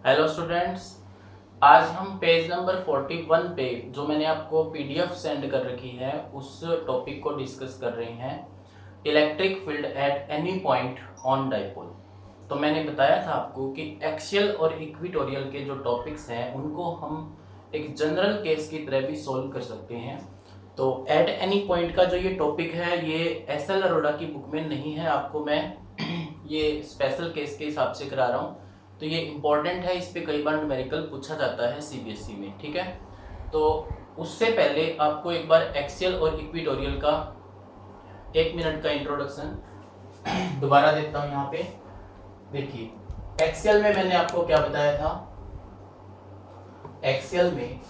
Hello students, आज हम page number 41 पे जो मैंने आपको पीडीएफ सेंड कर रखी है उस टॉपिक को डिस्कस कर रहे हैं, electric field at any point on dipole. तो मैंने बताया था आपको कि एक्सियल और इक्वेटोरियल के जो टॉपिक्स हैं उनको हम एक जनरल केस की तरह भी सॉल्व कर सकते हैं। तो एट एनी पॉइंट का जो ये टॉपिक है ये एसएल अरोड़ा की बुक में नहीं है, आपको मैं ये स्पेशल केस के हिसाब से करा रहा हूँ। तो ये इम्पोर्टेंट है, इस पे कई बार न्यूमेरिकल पूछा जाता है सीबीएसई में, ठीक है। तो उससे पहले आपको एक बार एक्सियल और इक्वेटोरियल का 1 मिनट का इंट्रोडक्शन दोबारा देता हूँ। यहाँ पे देखिए, एक्सियल में मैंने आपको क्या बताया था। एक्सियल में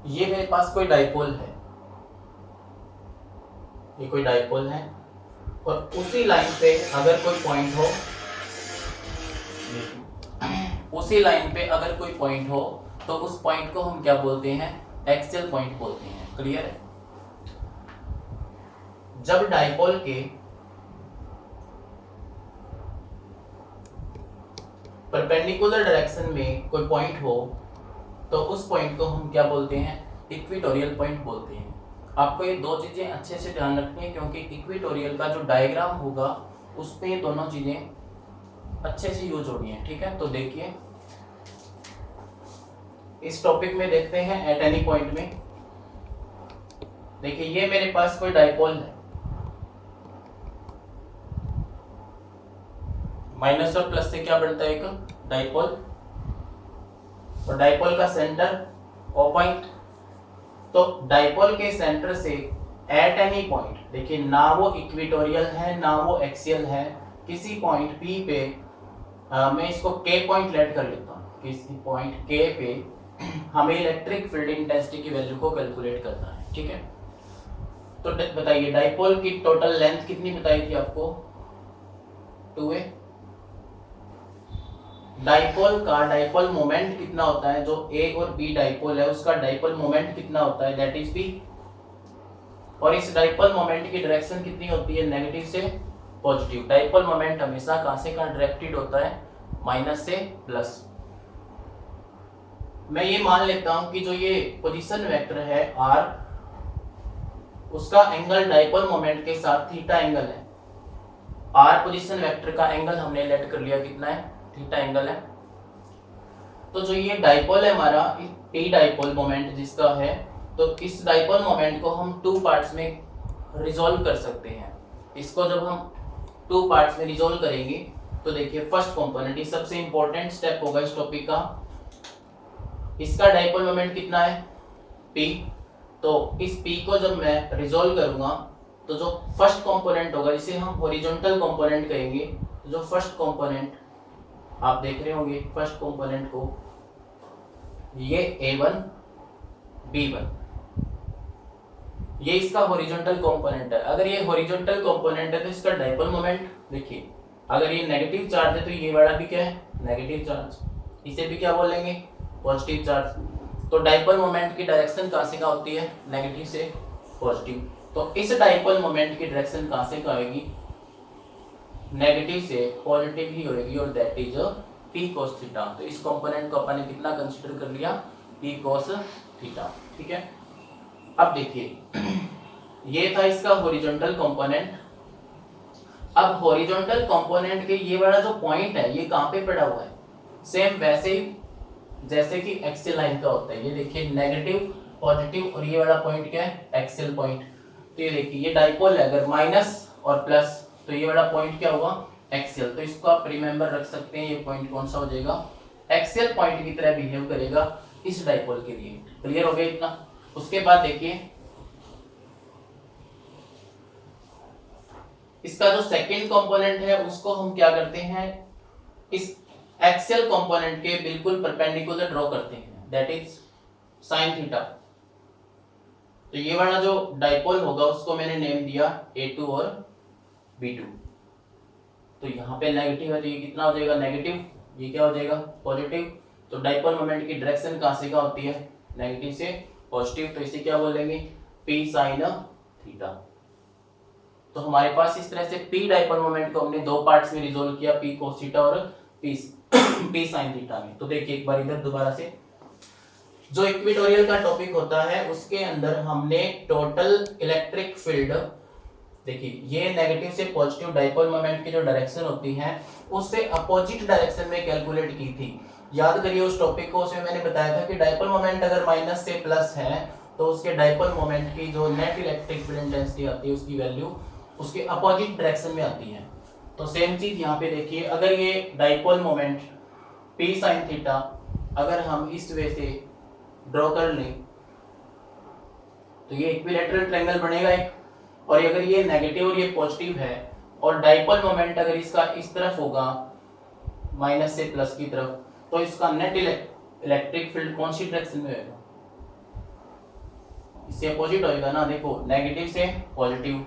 ये मेरे पास कोई डाइपोल है, ये कोई डाइपोल है और उसी लाइन पे अगर कोई पॉइंट हो, उसी लाइन पे अगर कोई पॉइंट हो तो उस पॉइंट को हम क्या बोलते हैं, एक्सियल पॉइंट बोलते हैं। क्लियर है। जब डाइपोल के परपेंडिकुलर डायरेक्शन में कोई पॉइंट हो तो उस पॉइंट को हम क्या बोलते हैं, इक्वेटोरियल पॉइंट बोलते हैं। आपको ये दो चीजें अच्छे से ध्यान रखनी है क्योंकि इक्वेटोरियल का जो डायग्राम होगा उसमें ये दोनों चीजें अच्छे से यूज हो रही हैं, ठीक है। तो देखिए, इस टॉपिक में देखते हैं एट एनी पॉइंट में। देखिए, ये मेरे पास कोई डाइपोल है, माइनस और प्लस से क्या बनता है, एक डाइपोल। और डाइपोल का सेंटर ओ पॉइंट। तो डाइपोल के सेंटर से एट एनी पॉइंट, देखिए ना वो इक्वेटोरियल है ना वो एक्सियल है, किसी पॉइंट पी पे मैं इसको के पॉइंट लेट कर लेता हूँ, किसी पॉइंट के पे हमें इलेक्ट्रिक फील्ड इंटेंसिटी की वैल्यू को कैलकुलेट करना है, ठीक है। तो बताइए, डाइपोल की टोटल लेंथ कितनी बताई थी आपको, 2a। डाइपोल का डाइपोल मोमेंट कितना होता है, जो ए और बी डाइपोल है उसका डाइपोल मोमेंट कितना होता है, दैट इज बी। और इस डाइपोल मोमेंट की डायरेक्शन कितनी होती है, नेगेटिव से पॉजिटिव। डाइपोल मोमेंट हमेशा कहां से कहां डायरेक्टेड होता है, माइनस से प्लस। मैं ये मान लेता हूं कि जो ये पोजीशन वेक्टर है r, उसका एंगल डाइपोल मोमेंट के साथ थीटा एंगल है। r पोजीशन वेक्टर का एंगल हमने लेट कर लिया, कितना है, थीटा एंगल है। तो जो ये डाइपोल है हमारा, p डाइपोल मोमेंट जिसका है, तो इस डाइपोल मोमेंट को हम 2 पार्ट्स में रिजॉल्व कर सकते हैं। इसको जब हम 2 पार्ट्स में रिजॉल्व करेंगे तो देखिए, फर्स्ट कंपोनेंट, ये सबसे इंपॉर्टेंट स्टेप होगा इस टॉपिक का। इसका डाइपोल मोमेंट कितना है, p। तो इस p को जब मैं रिजॉल्व करूंगा तो जो फर्स्ट कंपोनेंट होगा, इसे हम हॉरिजॉन्टल कंपोनेंट कहेंगे। तो जो फर्स्ट कंपोनेंट आप देख रहे होंगे, फर्स्ट कंपोनेंट को, ये a1 b1, ये इसका हॉरिजॉन्टल कंपोनेंट है। अगर ये हॉरिजॉन्टल कंपोनेंट है तो इसका डाइपोल मोमेंट देखिए, अगर ये नेगेटिव चार्ज है तो ये वाला भी क्या है, नेगेटिव चार्ज, इसे भी क्या बोलेंगे, पॉजिटिव चार्ज। तो डाइपोल मोमेंट की डायरेक्शन कहां से कहां होती है, नेगेटिव से पॉजिटिव। तो इस डाइपोल मोमेंट की डायरेक्शन कहां से कहां होगी, नेगेटिव से पॉजिटिव ही होगी, और that is p cos theta. तो इस कंपोनेंट को अपन ने कितना कंसीडर कर लिया, p cos थीटा, ठीक है। अब देखिए, ये था इसका हॉरिजॉन्टल कंपोनेंट। अब हॉरिजॉन्टल कंपोनेंट के ये वाला जो पॉइंट है ये कहां पे पड़ा हुआ है, सेम वैसे ही जैसे कि एक्सियल लाइन का होता है। ये देखिए, नेगेटिव पॉजिटिव, और ये वाला पॉइंट क्या है, एक्सियल पॉइंट। तो ये देखिए, ये डाइपोल है, अगर माइनस और प्लस तो ये वाला पॉइंट क्या होगा, एक्सियल। तो इसको आप रिमेंबर रख सकते हैं, ये पॉइंट कौन सा हो जाएगा, एक्सियल पॉइंट की तरह बिहेव करेगा इस डाइपोल के लिए। क्लियर हो गया इतना। उसके बाद देखिए, इसका जो सेकंड कंपोनेंट है उसको हम क्या करते हैं, इस एक्सियल कंपोनेंट के बिल्कुल परपेंडिकुलर ड्रॉ करते हैं, दैट इज साइन थीटा। तो ये वाला जो डाइपोल होगा उसको मैंने नेम दिया A2 और B2। तो यहाँ पे नेगेटिव है तो ये कितना हो जाएगा, नेगेटिव, ये क्या हो जाएगा, पॉजिटिव। तो डाइपोल मोमेंट की डायरेक्शन कहां से कहां होती है, नेगेटिव से पॉजिटिव। तो इसे क्या बोलेंगे, p sin थीटा। तो हमारे पास इस तरह से पी डाइपोल मोमेंट को हमने दो पार्ट्स में रिजोल्व किया, पी कोस थीटा और पी पी साइन थीटा में। तो देखिए एक बार इधर दोबारा से, जो इक्वेटोरियल का टॉपिक होता है उसके अंदर हमने टोटल इलेक्ट्रिक फील्ड, देखिए ये नेगेटिव से पॉजिटिव डाइपोल मोमेंट की जो डायरेक्शन होती है उससे अपोजिट डायरेक्शन में कैलकुलेट की थी। याद करिए उस टॉपिक को, उसमें मैंने बताया था कि डाइपोल मोमेंट अगर माइनस से प्लस है तो उसके डाइपोल मोमेंट की जो नेट इलेक्ट्रिक फील्ड इंटेंसिटी आती है उसकी वैल्यू उसके अपोजिट डायरेक्शन में आती है। तो सेम चीज यहाँ पे देखिए, अगर ये dipole moment P sine theta अगर हम इस वे से ड्रॉ कर लें तो ये इक्विलैटरल ट्रायंगल बनेगा एक, और अगर ये नेगेटिव और ये पॉजिटिव है और डाइपोल मोमेंट अगर इसका इस तरफ होगा माइनस से प्लस की तरफ, तो इसका नेट इलेक्ट्रिक फील्ड कौन सी डायरेक्शन में होगा, इससे अपोजिट होएगा ना। देखो नेगेटिव से पॉजिटिव,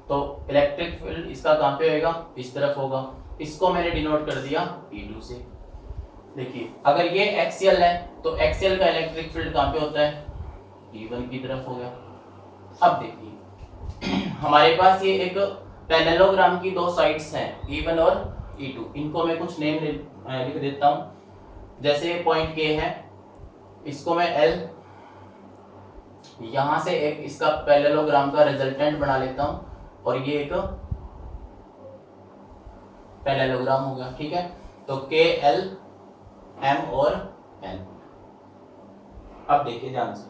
तो इलेक्ट्रिक फील्ड इसका कहां पे होएगा, इस तरफ होगा। इसको मैंने डिनोट कर दिया P2 से। देखिए अगर ये एक्सियल है तो एक्सियल का इलेक्ट्रिक फील्ड कहां पे होता है, E1 की तरफ हो गया। अब देखिए हमारे पास ये एक पैरेललोग्राम की दो साइड्स हैं E1 और E2, इनको मैं कुछ नेम लिख देता हूं। जैसे पॉइंट K है, इसको मैं L, यहां से एक इसका पैरेललोग्राम का रिजल्टेंट बना लेता हूं और ये एक पैरेललोग्राम हो गया, ठीक है। तो K, L, M और N। अब देखिए ध्यान से,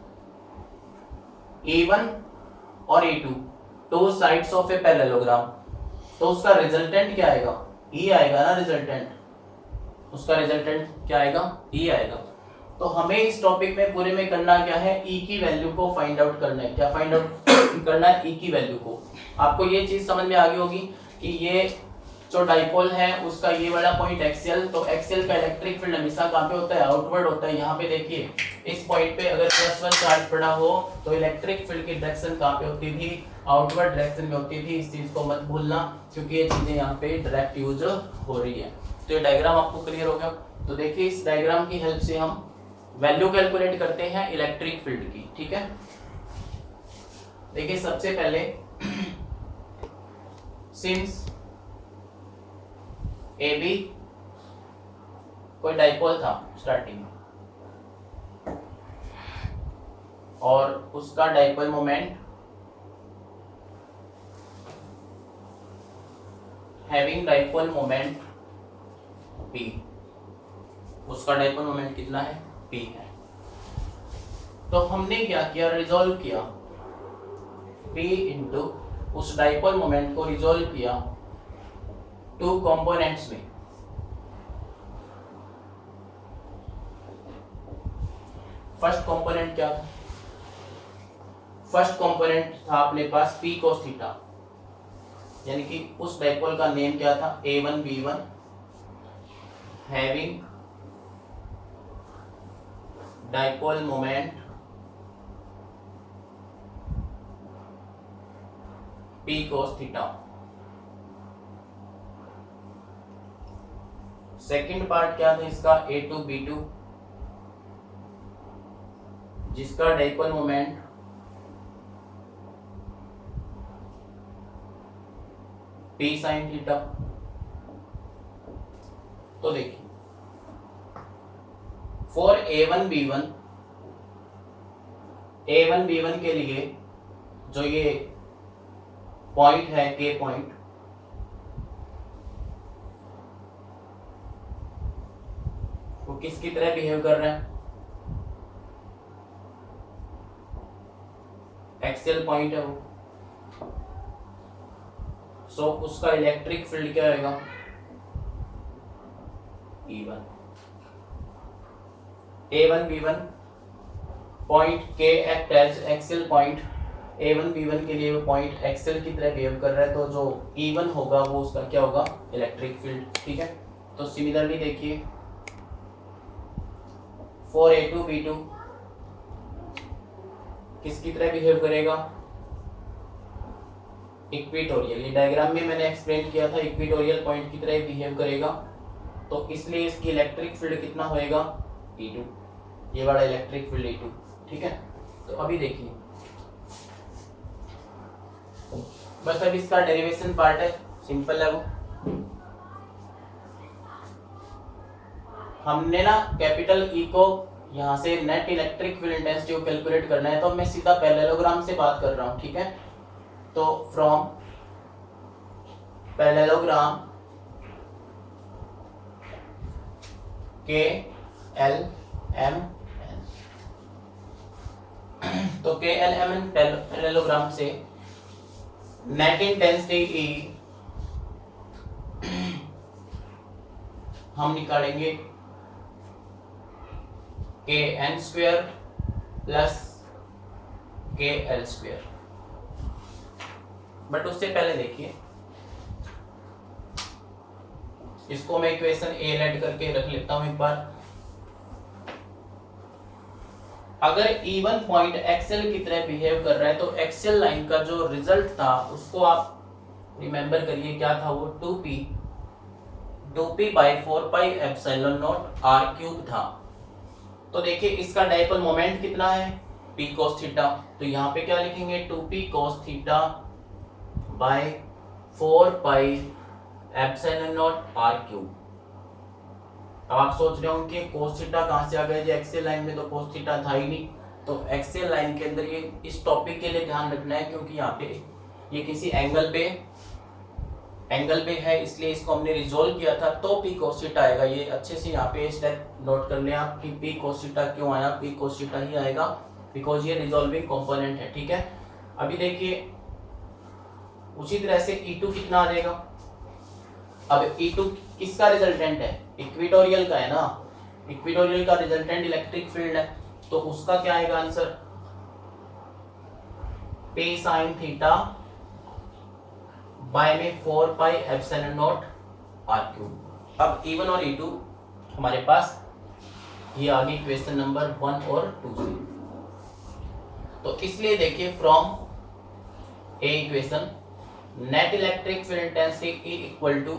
E1 और E2 two sides of a parallelogram, तो उसका रिजल्टेंट क्या आएगा, E आएगा ना रिजल्टेंट, उसका रिजल्टेंट क्या आएगा, E आएगा। तो हमें इस टॉपिक में पूरे में करना क्या है, E की वैल्यू को फाइंड आउट करना है। क्या फाइंड आउट करना है, E की वैल्यू को। आपको ये चीज समझ में आ गई होगी कि ये जो डाइपोल है उसका ये वाला पॉइंट एक्सियल, तो एक्सियल का इलेक्ट्रिक फील्ड हमेशा कहां पे होता है, आउटवर्ड होता है। यहाँ पे देखिए इस पॉइंट पे अगर +1 चार्ज पड़ा हो तो इलेक्ट्रिक फील्ड की डायरेक्शन कहां पे होती थी, आउटवर्ड डायरेक्शन में होती थी। इस चीज को मत भूलना क्योंकि ये चीजें यहाँ पे डायरेक्ट यूज हो रही है। तो ये डायग्राम आपको क्लियर हो गया। तो देखिए इस डायग्राम की हेल्प से हम वैल्यू कैलकुलेट करते हैं इलेक्ट्रिक फील्ड की, ठीक है। देखिए सबसे पहले सिंस AB कोई डाइपोल था स्टार्टिंग में और उसका dipole moment having dipole moment P, उसका डाइपोल मोमेंट कितना है, P है। तो हमने क्या किया, रिजोल्व किया P इंटू उस डाइपोल मोमेंट को रिजोल्व किया टू कंपोनेंट्स में। फर्स्ट कंपोनेंट क्या था, फर्स्ट कंपोनेंट था अपने पास P cos थीटा, यानी कि उस डाइपोल का नेम क्या था, A1 B1 having dipole moment P cos theta. Second part क्या था इसका, A2 B2 जिसका dipole moment P sin theta. तो देखिए फॉर A1 B1 के लिए जो ये पॉइंट है K पॉइंट, वो किसकी तरह बिहेव कर रहा है, एक्सियल पॉइंट है वो। सो उसका इलेक्ट्रिक फील्ड क्या रहेगा, E1। A1 B1 point K act as axial point, A1 B1 के लिए वो पॉइंट एक्सियल की तरह बिहेव कर रहा है, तो जो E1 होगा वो उसका क्या होगा, इलेक्ट्रिक फील्ड, ठीक है। तो सिमिलरली देखिए फॉर A2 B2 किसकी तरह बिहेव करेगा, इक्वेटोरियल। ये डायग्राम में मैंने एक्सप्लेन किया था, इक्वेटोरियल पॉइंट की तरह बिहेव करेगा, तो इसलिए इसकी इलेक्ट्रिक फील्ड कितना होएगा, E2, ये वाला इलेक्ट्रिक फील्ड E2, ठीक है। तो अभी देखिए बस अब इसका डेरिवेशन पार्ट है, सिंपल है वो। हमने ना कैपिटल ई को यहाँ से नेट इलेक्ट्रिक फील्ड इंटेंसिटी को कैलकुलेट करना है, तो मैं सीधा पैरेललोग्राम से बात कर रहा हूँ, ठीक है। तो फ्रॉम पैरेललोग्राम के एल एम एन, तो के एल एम एन पैरेललोग्राम से नेट इंटेंसिटी ई हम निकालेंगे के एन स्क्वेयर प्लस के एल स्क्वेयर। बट उससे पहले देखिए, इसको मैं इक्वेशन ए ऐड करके रख लेता हूं एक बार। अगर E1 पॉइंट एक्सेल की तरह बिहेव कर रहा है तो एक्सेल लाइन का जो रिजल्ट था उसको आप रिमेंबर करिए, क्या था वो 2p by 4 pi epsilon naught r cube था। तो देखिए इसका डाइपोल मोमेंट कितना है, p cos थीटा, तो यहाँ पे क्या लिखेंगे 2p cos theta by 4 pi epsilon naught r cube. अब आप सोच रहे हो कि cos थीटा कहाँ से आ गया, जो एक्सेल लाइन में तो cos थीटा था ही नहीं। तो एक्सेल लाइन के अंदर ये इस टॉपिक के लिए ध्यान रखना है, क्योंकि यहाँ पे ये किसी एंगल पे है, इसलिए इसको हमने रिजोल्व किया था, तो p cos थीटा आएगा। ये अच्छे से यहाँ पे स्टेप नोट कर लें आप कि p cos थीटा क्यों आया, p cos थीटा ही आएगा बिकॉज ये रिजोल्विंग कंपोनेंट है, ठीक है। अभी देखिए उसी तरह से E2 कितना आ जाएगा। अब E2 किसका रिजल्टेंट है, इक्वेटोरियल का है ना, इक्वेटोरियल का रिजल्टेंट इलेक्ट्रिक फील्ड है, तो उसका क्या आएगा answer p sin theta by में 4 pi epsilon naught r cube. अब E1 और E2 हमारे पास ये आ गई इक्वेशन नंबर 1 और 2 से। तो इसलिए देखिए from a equation net electric field intensity E equal to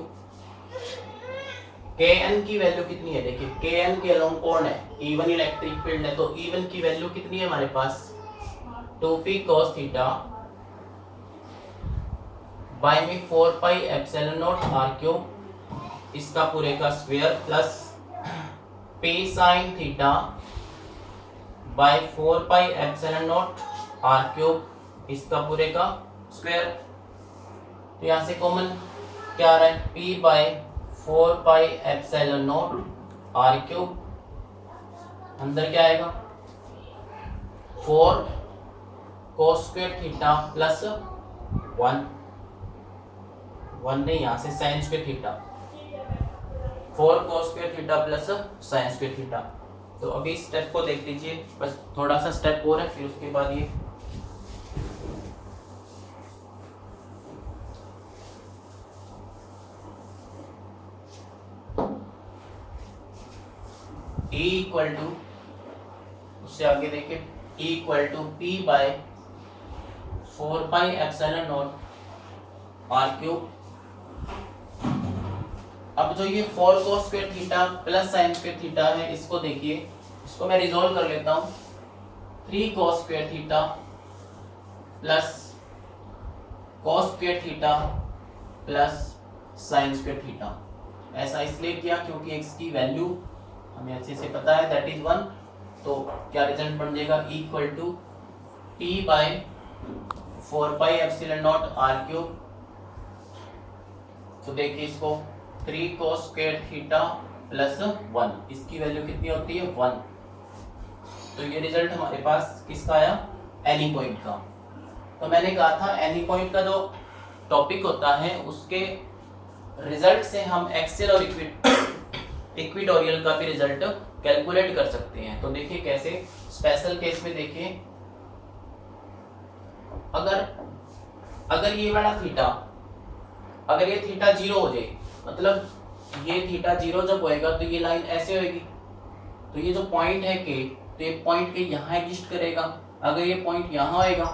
Kn की वैल्यू कितनी है, देखिए Kn के अलोंग कौन है, E1 इलेक्ट्रिक फील्ड है, तो E1 की वैल्यू कितनी है हमारे पास 2p cos थीटा बाय में 4 pi epsilon naught r cube, इसका पूरे का square plus p sin theta by 4 pi epsilon naught r cube, इसका पूरे का स्क्वायर। तो यहाँ से कॉमन क्या आ रहा है, p by 4 pi epsilon naught r cube, अंदर क्या आएगा 4 cos स्क्वायर थीटा प्लस 1 नहीं, यहाँ से sign square theta, 4 cos square theta plus sine square theta. तो अभी स्टेप को देख लीजिए, बस थोड़ा सा स्टेप और है, फिर उसके बाद ये E इक्वल टू, उससे आगे देखिए E equal to P by 4 pi epsilon naught r cube. अब जो ये 4 cos square theta plus sine square theta है, इसको देखिए, इसको मैं रिजोल्व कर लेता हूँ, 3 cos square theta plus cos square theta plus sine square theta. ऐसा इसलिए किया क्योंकि x की वैल्यू हमें अच्छे से पता है, दैट इज 1। तो क्या रिजल्ट बन जाएगा, E equal to P by 4 pi epsilon naught r cube. तो देखिए इसको 3 cos स्क्वायर थीटा प्लस 1, इसकी वैल्यू कितनी होती है 1। तो ये रिजल्ट हमारे पास किसका आया, एनी पॉइंट का। तो मैंने कहा था एनी पॉइंट का जो टॉपिक होता है उसके रिजल्ट से हम एक्सेल और इक्वेटोरियल का भी रिजल्ट कैलकुलेट कर सकते हैं। तो देखिए कैसे, स्पेशल केस में देखिए, अगर ये वाला थीटा, अगर ये थीटा 0 हो जाए, मतलब ये थीटा 0 जब होएगा तो ये लाइन ऐसे होएगी, तो ये जो पॉइंट है के, तो ये पॉइंट के यहाँ एग्जिस्ट करेगा। अगर ये पॉइंट यहाँ होएगा,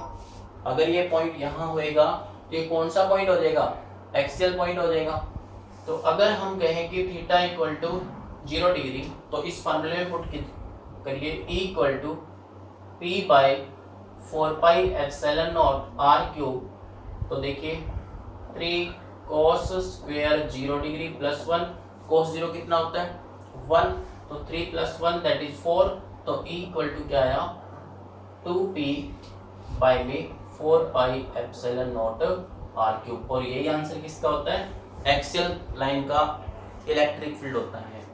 अगर ये पॉइंट यहाँ होएगा तो ये कौन सा पॉइंट हो जाएगा, एक्सियल पॉइंट हो जाएगा। तो अगर हम कहें कि थीटा इक्वल टू 0 डिग्री, तो इस फॉर्मूले में पुट करिए E equal to P by 4 pi epsilon naught r cube. तो तो देखिए 3 cos square 0 degree plus 1, cos 0 कितना होता है 1, तो 3 प्लस 1 दैट इज 4, तो E इक्वल टू क्या आया 2p बाय में 4 pi epsilon naught R cube. और यही आंसर किसका होता है एक्सियल लाइन का इलेक्ट्रिक फील्ड होता है।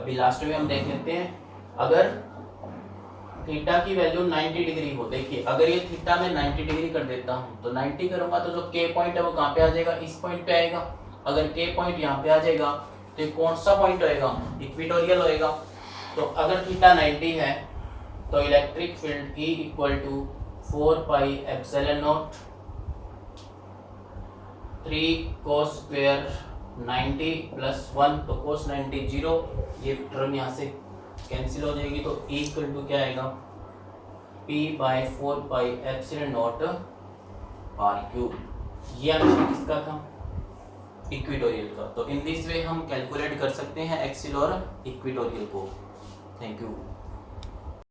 अभी लास्ट में हम देख लेते हैं, अगर थीटा की वैल्यू 90 डिग्री हो, देखिए अगर ये थीटा में 90 डिग्री कर देता हूँ तो 90 करूंगा तो जो के पॉइंट है वो कहाँ पे आ जाएगा, इस पॉइंट पे आएगा। अगर के पॉइंट यहाँ पे आ जाएगा तो ये कौन सा पॉइंट होएगा, इक्वेटोरियल होएगा। तो अगर थीटा 90 है तो electric field E equal to 4 pi epsilon naught 3 cos square 90 plus 1, तो cos 90 0, ये टर्म यहाँ से कैंसिल हो जाएगी, तो E इक्वल टू क्या आएगा P by 4 pi epsilon naught R cube. ये आंसर किसका था इक्वेटोरियल का। तो इन दिस वे हम कैलकुलेट कर सकते हैं एक्सियल और इक्वेटोरियल को। Thank you.